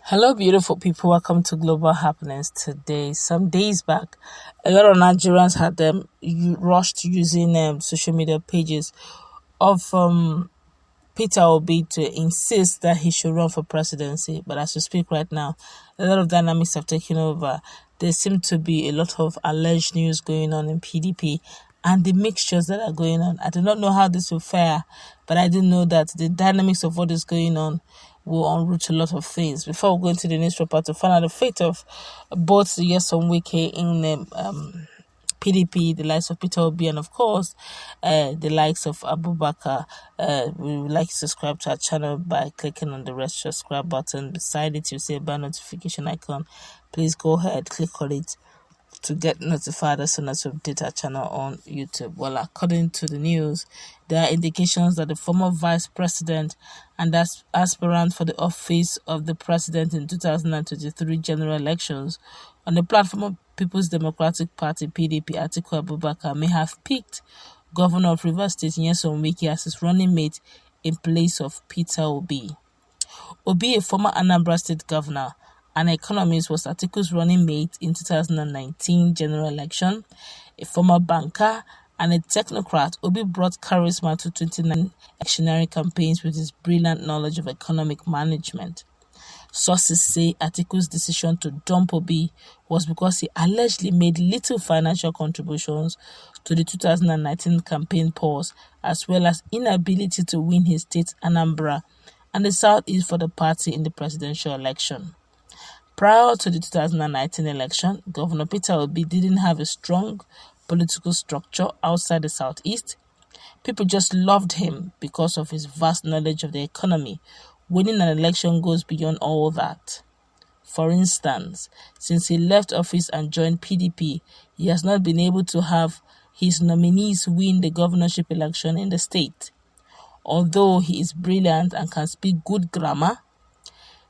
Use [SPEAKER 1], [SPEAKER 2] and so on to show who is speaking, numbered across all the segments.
[SPEAKER 1] Hello, beautiful people. Welcome to Global Happenings today. Some days back, a lot of Nigerians had rushed using social media pages of Peter Obi to insist that he should run for presidency. But as we speak right now, a lot of dynamics have taken over. There seem to be a lot of alleged news going on in PDP and the mixtures that are going on. I do not know how this will fare, but I do know that the dynamics of what is going on will unroot a lot of things. Before we go into the newspaper to find out the fate of both the Nyesom Wike in PDP, the likes of Peter Obi, and of course, the likes of Abubakar. We would like to subscribe to our channel by clicking on the red subscribe button. Beside it, you'll see a bell notification icon. Please go ahead, click on it to get notified as soon as we update our channel on YouTube. Well, according to the news, there are indications that the former vice president and aspirant for the office of the president in 2023 general elections on the platform of People's Democratic Party (PDP), Atiku Abubakar, may have picked Governor of Rivers State Nyesom Wike as his running mate in place of Peter Obi. Obi, a former Anambra State governor and economist, was Atiku's running mate in 2019 general election. A former banker and a technocrat, Obi brought charisma to 29 electioneering campaigns with his brilliant knowledge of economic management. Sources say Atiku's decision to dump Obi was because he allegedly made little financial contributions to the 2019 campaign polls, as well as inability to win his state Anambra and the Southeast for the party in the presidential election. Prior to the 2019 election, Governor Peter Obi didn't have a strong political structure outside the Southeast. People just loved him because of his vast knowledge of the economy. Winning an election goes beyond all that. For instance, since he left office and joined PDP, he has not been able to have his nominees win the governorship election in the state. Although he is brilliant and can speak good grammar,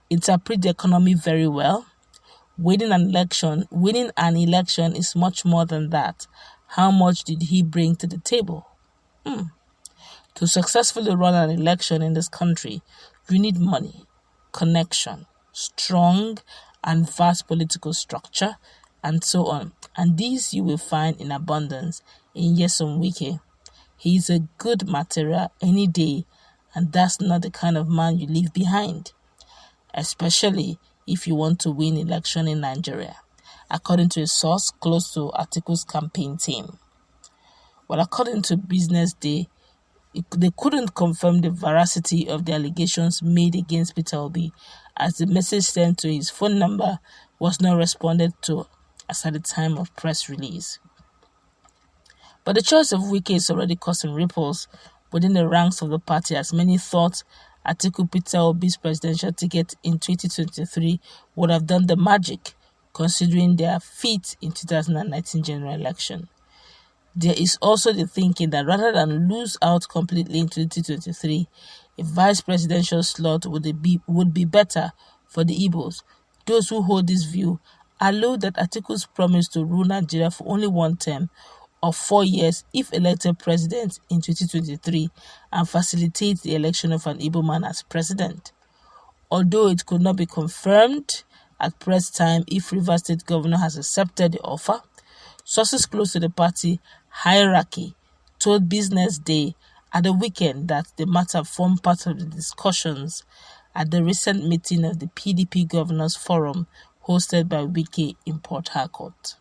[SPEAKER 1] interpret the economy very well, winning an election is much more than that. How much did he bring to the table? To successfully run an election in this country, you need money, connection, strong and vast political structure, and so on. And these you will find in abundance in Nyesom Wike. He is a good material any day, and that's not the kind of man you leave behind, especially if you want to win election in Nigeria, according to a source close to Atiku's campaign team. Well, according to Business Day, they couldn't confirm the veracity of the allegations made against Peter Obi, as the message sent to his phone number was not responded to as at the time of press release. But the choice of Wike is already causing ripples within the ranks of the party, as many thought Atiku Peter Obi's presidential ticket in 2023 would have done the magic, considering their feat in 2019 general election. There is also the thinking that rather than lose out completely in 2023, a vice presidential slot would be better for the Igbos. Those who hold this view allow that Atiku's promise to rule Nigeria for only one term of 4 years if elected president in 2023 and facilitate the election of an Igbo man as president. Although it could not be confirmed at press time if Rivers State governor has accepted the offer, sources close to the party hierarchy told Business Day at the weekend that the matter formed part of the discussions at the recent meeting of the PDP Governors Forum hosted by Wike in Port Harcourt.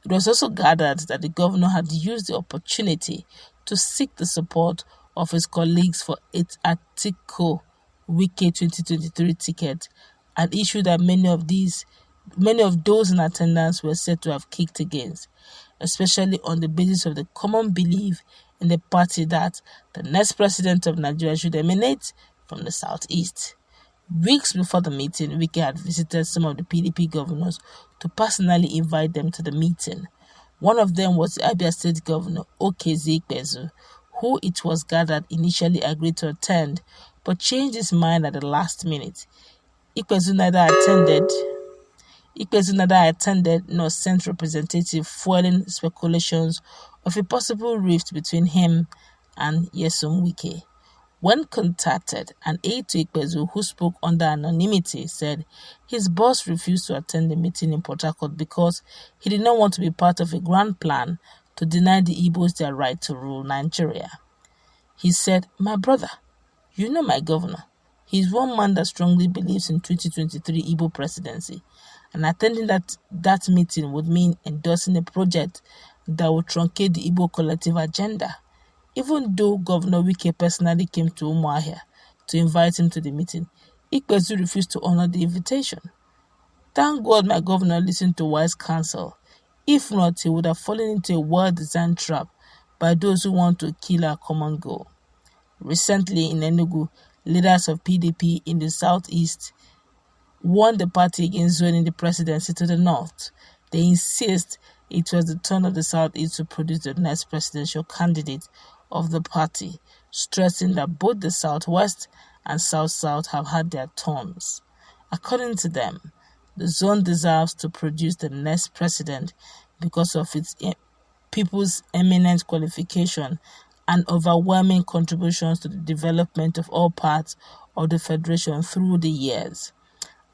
[SPEAKER 1] It was also gathered that the governor had used the opportunity to seek the support of his colleagues for its Atiku Wike 2023 ticket, an issue that many of those in attendance were said to have kicked against, especially on the basis of the common belief in the party that the next president of Nigeria should emanate from the Southeast. Weeks before the meeting, Wike had visited some of the PDP governors to personally invite them to the meeting. One of them was the Abia State Governor, Ikpeazu, who it was gathered initially agreed to attend, but changed his mind at the last minute. Ikpeazu neither attended nor sent representative, fueling speculations of a possible rift between him and Nyesom Wike. When contacted, an aide to Ikpeazu who spoke under anonymity said his boss refused to attend the meeting in Port Harcourt because he did not want to be part of a grand plan to deny the Igbos their right to rule Nigeria. He said, "My brother, you know my governor. He's one man that strongly believes in 2023 Igbo presidency, and attending that meeting would mean endorsing a project that would truncate the Igbo collective agenda." Even though Governor Wike personally came to Umuahia to invite him to the meeting, Ikpeazu refused to honor the invitation. Thank God my governor listened to wise counsel. If not, he would have fallen into a well-designed trap by those who want to kill our common goal. Recently in Enugu, leaders of PDP in the southeast warned the party against zoning the presidency to the north. They insist it was the turn of the southeast to produce the next presidential candidate of the party, stressing that both the southwest and south-south have had their turns. According to them, the zone deserves to produce the next president because of its people's eminent qualification and overwhelming contributions to the development of all parts of the federation through the years,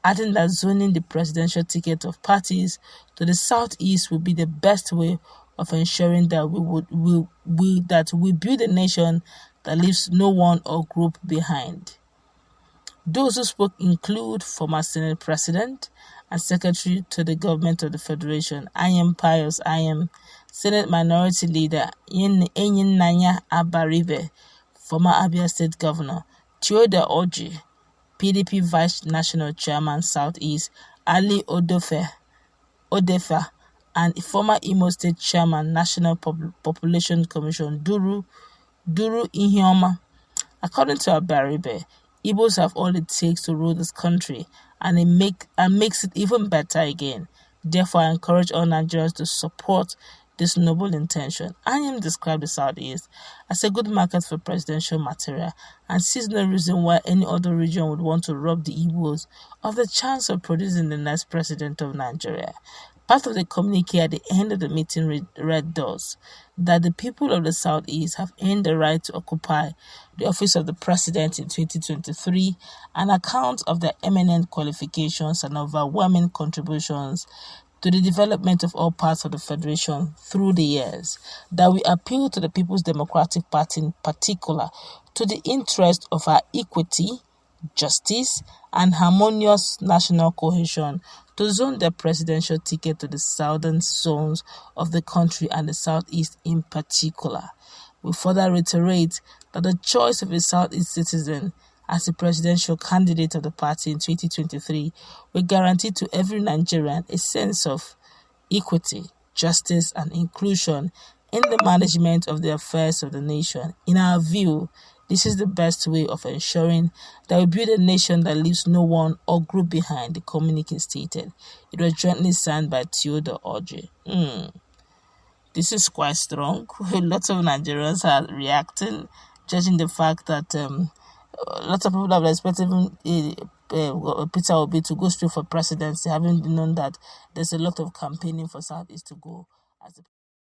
[SPEAKER 1] adding that zoning the presidential ticket of parties to the southeast would be the best way of ensuring that we build a nation that leaves no one or group behind. Those who spoke include former Senate President and Secretary to the Government of the Federation, Ayem Pius Ayem, Senate Minority Leader Nanya Abaribe, former Abia State Governor, Theodore Oji, PDP Vice National Chairman Southeast, Ali Odefa, and former Imo State Chairman National Population Commission Duru Ihioma. According to Abaribe, Igbos have all it takes to rule this country and makes it even better again. Therefore, I encourage all Nigerians to support this noble intention. Anyim described the Southeast as a good market for presidential material and sees no reason why any other region would want to rob the Igbos of the chance of producing the next president of Nigeria. Part of the communique at the end of the meeting read thus, that the people of the Southeast have earned the right to occupy the office of the president in 2023 on account of their eminent qualifications and overwhelming contributions to the development of all parts of the federation through the years, that we appeal to the People's Democratic Party in particular to the interest of our equity, justice, and harmonious national cohesion to zone the presidential ticket to the southern zones of the country and the southeast in particular. We further reiterate that the choice of a southeast citizen as the presidential candidate of the party in 2023 will guarantee to every Nigerian a sense of equity, justice, and inclusion in the management of the affairs of the nation. In our view, this is the best way of ensuring that we build a nation that leaves no one or group behind, the communique stated. It was jointly signed by Theodore Oji. This is quite strong. Lots of Nigerians are reacting, judging the fact that lots of people have expected Peter Obi to go straight for presidency, having known that there's a lot of campaigning for Southeast to go as